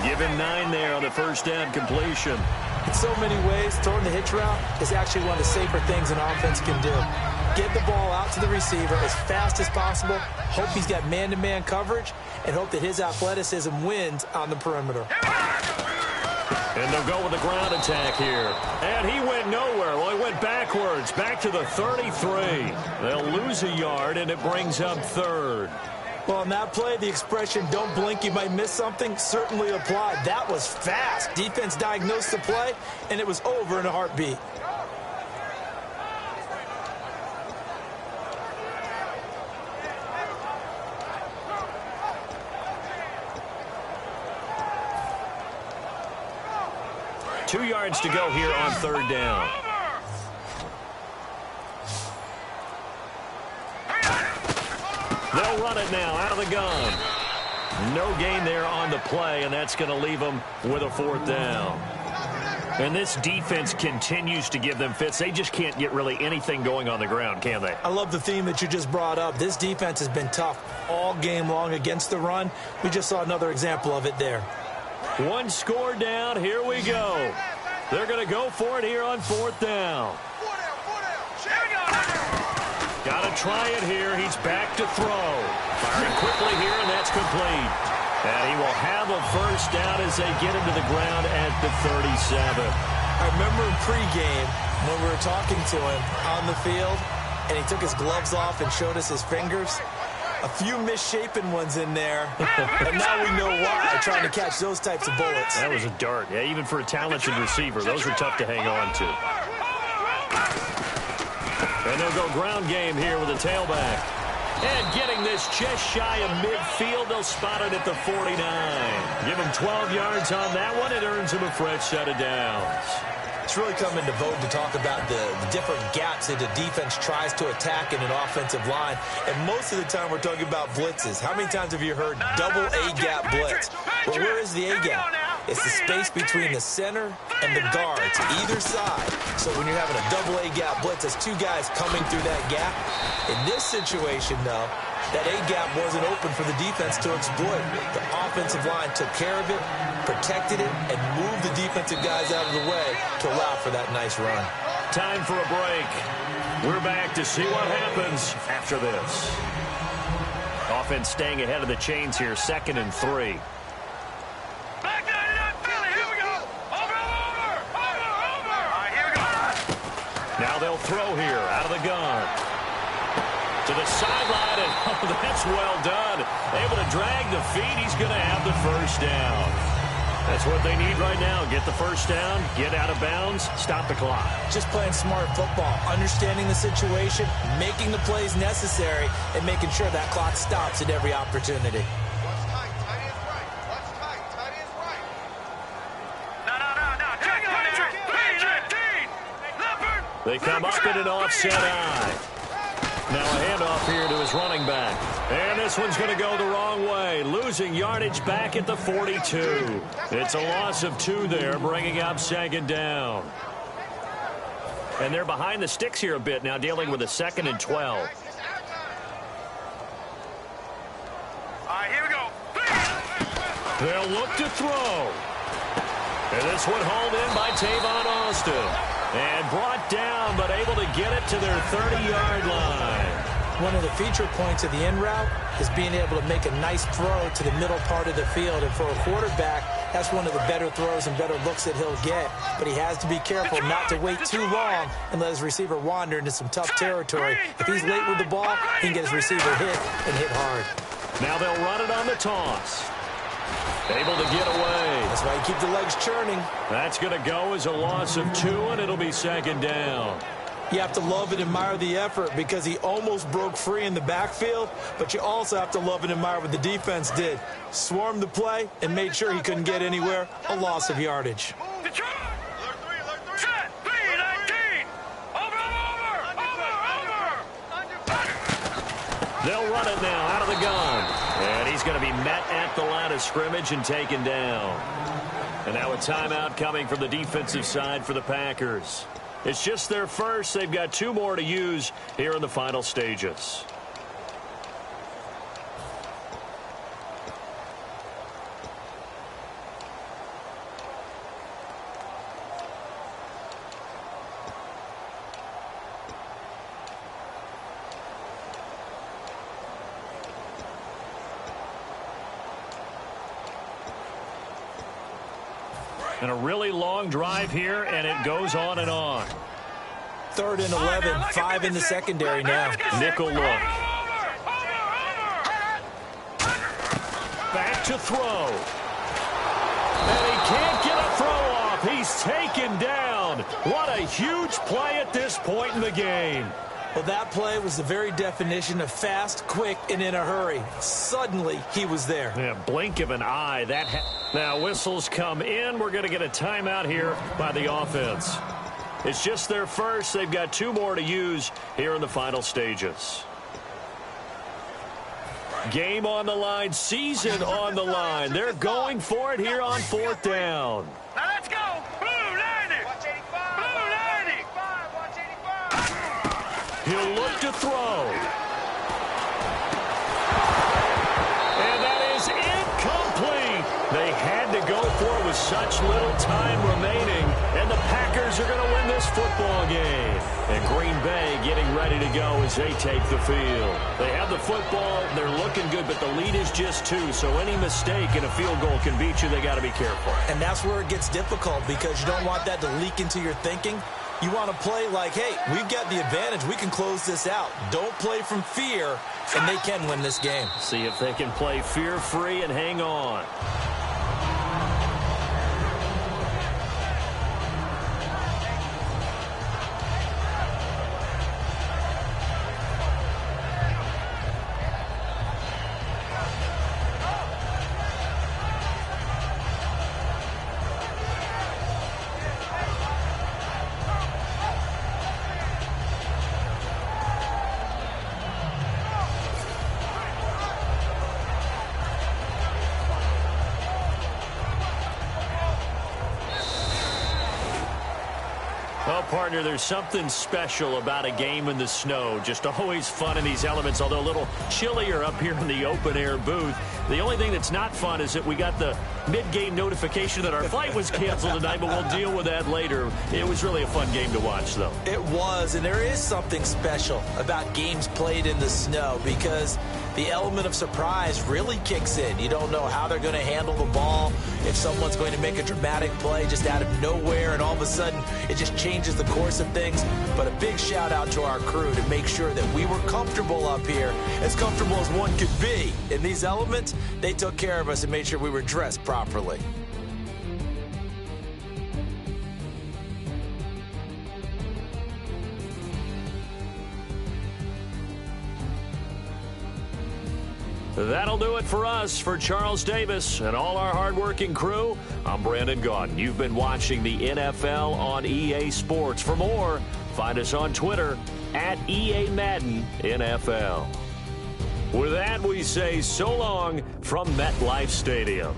Give him 9 there on the first down completion. In so many ways, throwing the hitch route is actually one of the safer things an offense can do. Get the ball out to the receiver as fast as possible, hope he's got man-to-man coverage, and hope that his athleticism wins on the perimeter. And they'll go with the ground attack here. And he went nowhere. Well, he went backwards, back to the 33. They'll lose a yard, and it brings up third. Well, on that play, the expression, don't blink, you might miss something, certainly applied. That was fast. Defense diagnosed the play, and it was over in a heartbeat. Two yards to go here on third down. They'll run it now out of the gun. No gain there on the play, and that's going to leave them with a fourth down. And this defense continues to give them fits. They just can't get really anything going on the ground, can they? I love the theme that you just brought up. This defense has been tough all game long against the run. We just saw another example of it there. One score down. Here we go. They're going to go for it here on fourth down. Got to try it here. He's back to throw. Firing quickly here, and that's complete. And he will have a first down as they get him to the ground at the 37. I remember in pregame when we were talking to him on the field, and he took his gloves off and showed us his fingers. A few misshapen ones in there, and now we know why, trying to catch those types of bullets. That was a dart. Yeah, even for a talented receiver, those are tough to hang on to. And they'll go ground game here with a tailback. And getting this just shy of midfield, they'll spot it at the 49. Give him 12 yards on that one. It earns him a fresh set of downs. It's really come into vogue to talk about the different gaps that the defense tries to attack in an offensive line. And most of the time we're talking about blitzes. How many times have you heard double A-gap blitz? Well, where is the A-gap? It's the space between the center and the guards, either side. So when you're having a double A-gap blitz, it's two guys coming through that gap. In this situation, though, that A-gap wasn't open for the defense to exploit. The offensive line took care of it, protected it, and moved the defensive guys out of the way to allow for that nice run. Time for a break. We're back to see what happens after this. Offense staying ahead of the chains here, 2nd and 3. Now they'll throw here out of the gun. To the sideline, and oh, that's well done. Able to drag the feet. He's going to have the first down. That's what they need right now. Get the first down, get out of bounds, stop the clock. Just playing smart football, understanding the situation, making the plays necessary, and making sure that clock stops at every opportunity. They come up in an offset eye. Now a handoff here to his running back. And this one's going to go the wrong way. Losing yardage back at the 42. It's a loss of 2 there, bringing up 2nd down. And they're behind the sticks here a bit now, dealing with a 2nd and 12. All right, here we go. They'll look to throw. And this one hauled in by Tavon Austin. And brought down, but able to get it to their 30-yard line. One of the feature points of the in route is being able to make a nice throw to the middle part of the field. And for a quarterback, that's one of the better throws and better looks that he'll get. But he has to be careful not to wait too long and let his receiver wander into some tough territory. If he's late with the ball, he can get his receiver hit and hit hard. Now they'll run it on the toss. Able to get away. That's why you keep the legs churning. That's going to go as a loss of 2, and it'll be second down. You have to love and admire the effort because he almost broke free in the backfield, but you also have to love and admire what the defense did. Swarmed the play and made sure he couldn't get anywhere. A loss of yardage. They'll run it now out of the gun. And he's going to be met at the line of scrimmage and taken down. And now a timeout coming from the defensive side for the Packers. It's just their first. They've got 2 more to use here in the final stages. And a really long drive here, and it goes on and on. 3rd and 11, 5 in the secondary now. Nickel look. Back to throw. And he can't get a throw off. He's taken down. What a huge play at this point in the game. Well, that play was the very definition of fast, quick, and in a hurry. Suddenly, he was there. Yeah, blink of an eye. Now, whistles come in. We're going to get a timeout here by the offense. It's just their first. They've got 2 more to use here in the final stages. Game on the line, season on the line. They're going for it here on 4th down. Now let's go. Blue 90. Watch 85. Blue 90. Watch 85. He'll look to throw. And that is incomplete. They had to go for it with such little time remaining. And the Packers are going to win this football game. And Green Bay getting ready to go as they take the field. They have the football. They're looking good, but the lead is just 2. So any mistake in a field goal can beat you. They got to be careful. And that's where it gets difficult because you don't want that to leak into your thinking. You want to play like, hey, we've got the advantage. We can close this out. Don't play from fear, and they can win this game. See if they can play fear-free and hang on. Well, partner, there's something special about a game in the snow. Just always fun in these elements, although a little chillier up here in the open-air booth. The only thing that's not fun is that we got the mid-game notification that our flight was canceled tonight, but we'll deal with that later. It was really a fun game to watch, though. It was, and there is something special about games played in the snow because the element of surprise really kicks in. You don't know how they're going to handle the ball, if someone's going to make a dramatic play just out of nowhere, and all of a sudden it just changes the course of things. But a big shout out to our crew to make sure that we were comfortable up here, as comfortable as one could be. In these elements, they took care of us and made sure we were dressed properly. That'll do it for us. For Charles Davis and all our hardworking crew, I'm Brandon Gaudin. You've been watching the NFL on EA Sports. For more, find us on Twitter at EA Madden NFL. With that, we say so long from MetLife Stadium.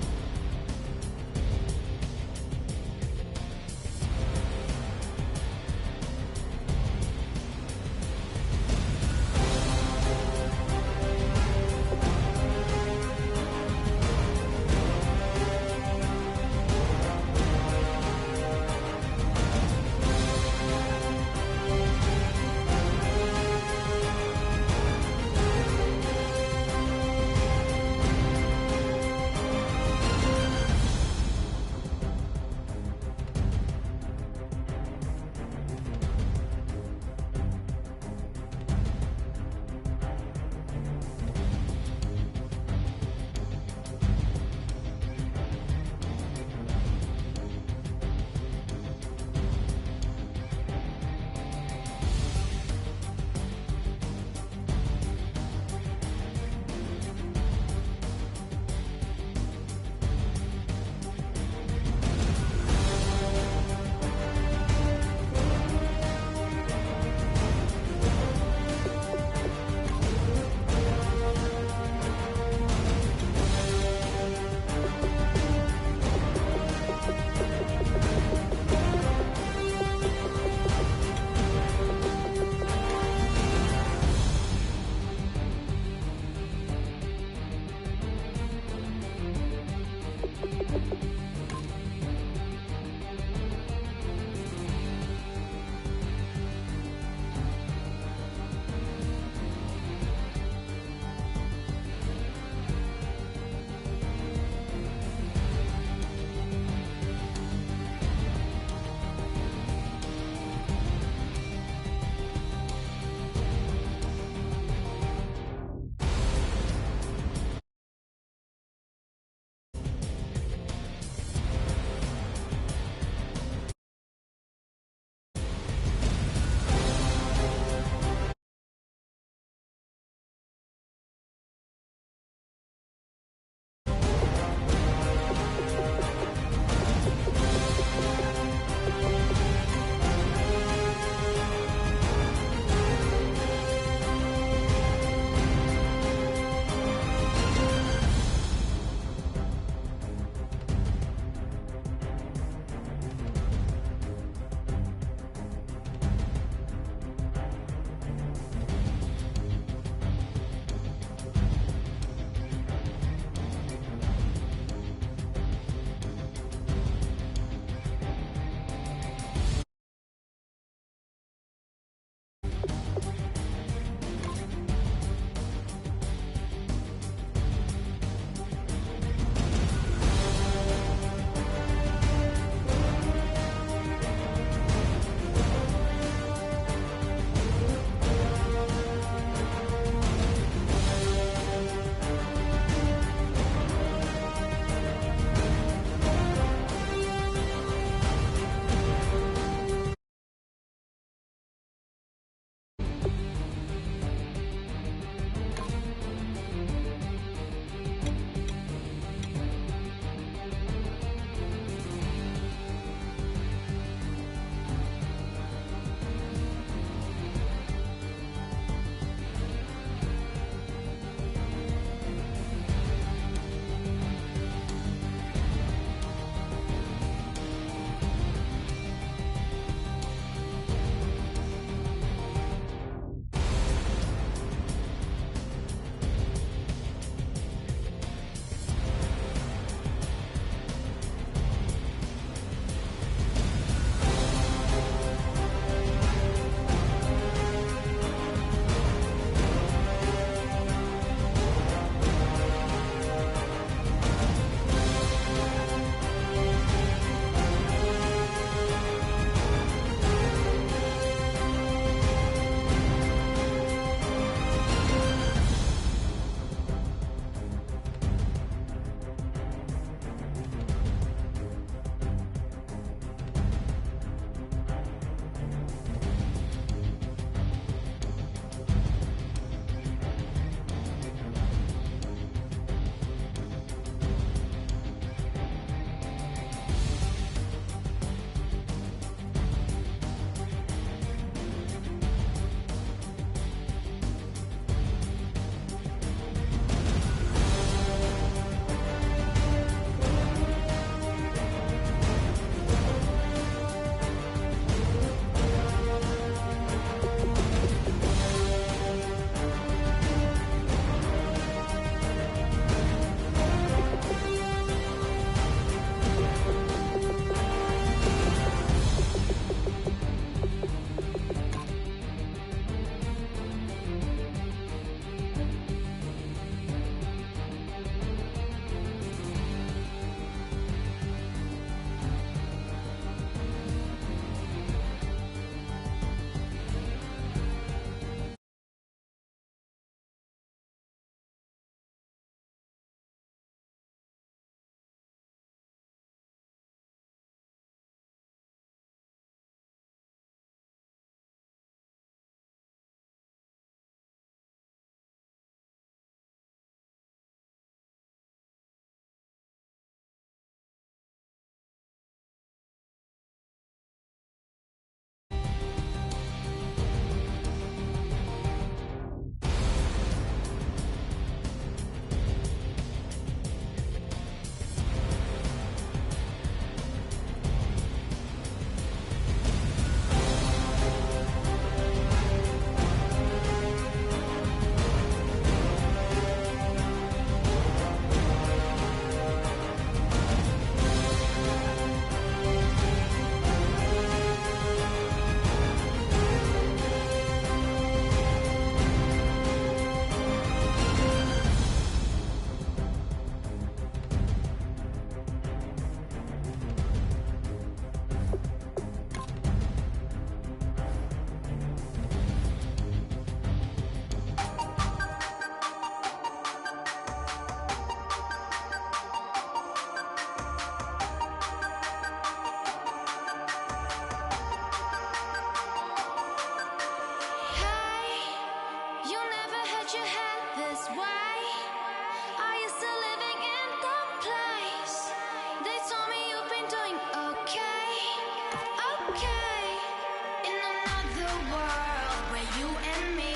another world where you and me,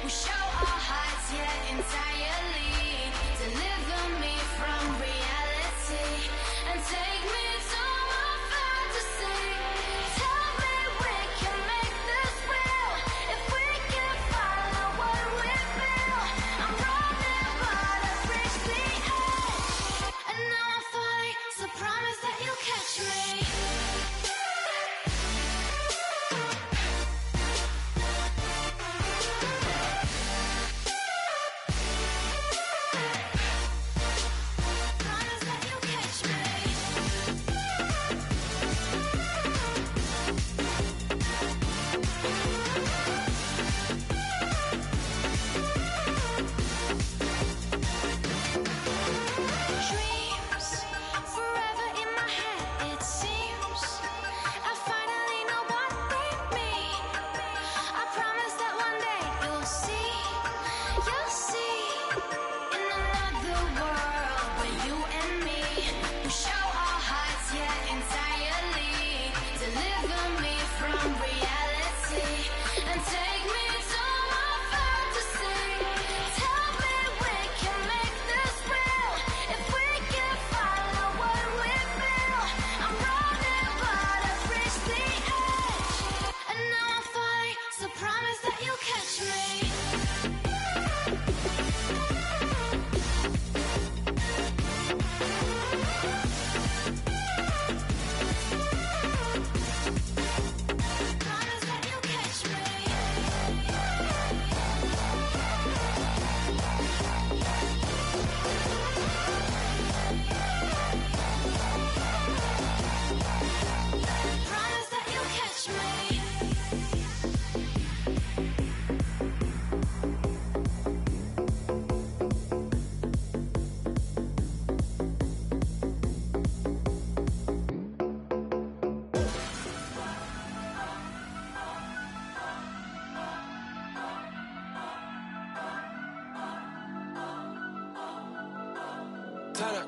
we show our hearts, yeah, entirely. Deliver me from reality and take me to my fantasy. Tell me we can make this real if we can follow what we feel. I'm running but I've reached the edge, and now I'm falling, so promise that you'll catch me.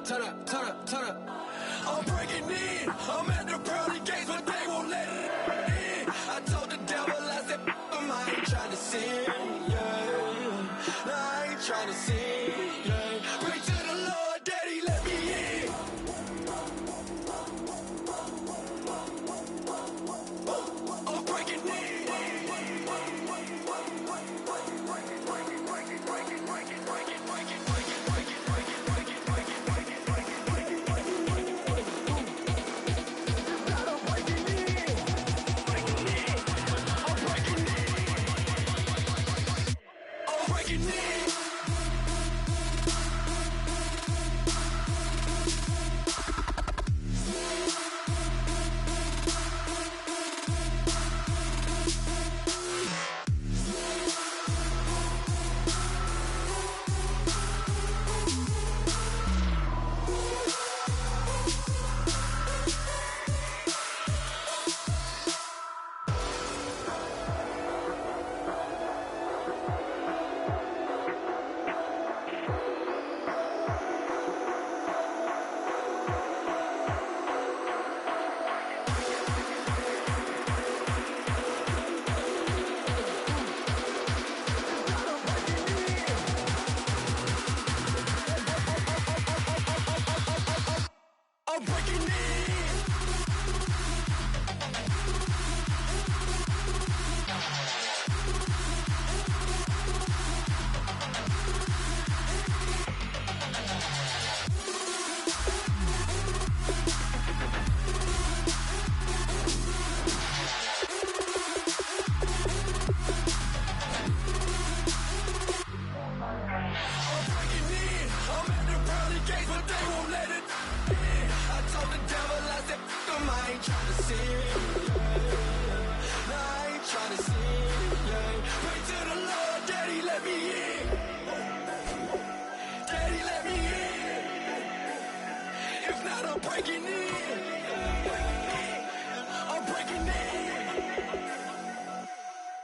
Turn up. I'm breaking in. I'm at the pearly gates, but they won't let it in. I told the devil, I said, I ain't trying to sin, yeah. No, I ain't trying to sin, yeah. Pray to the Lord, Daddy, let me in. I'm breaking in.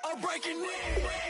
I'm breaking in.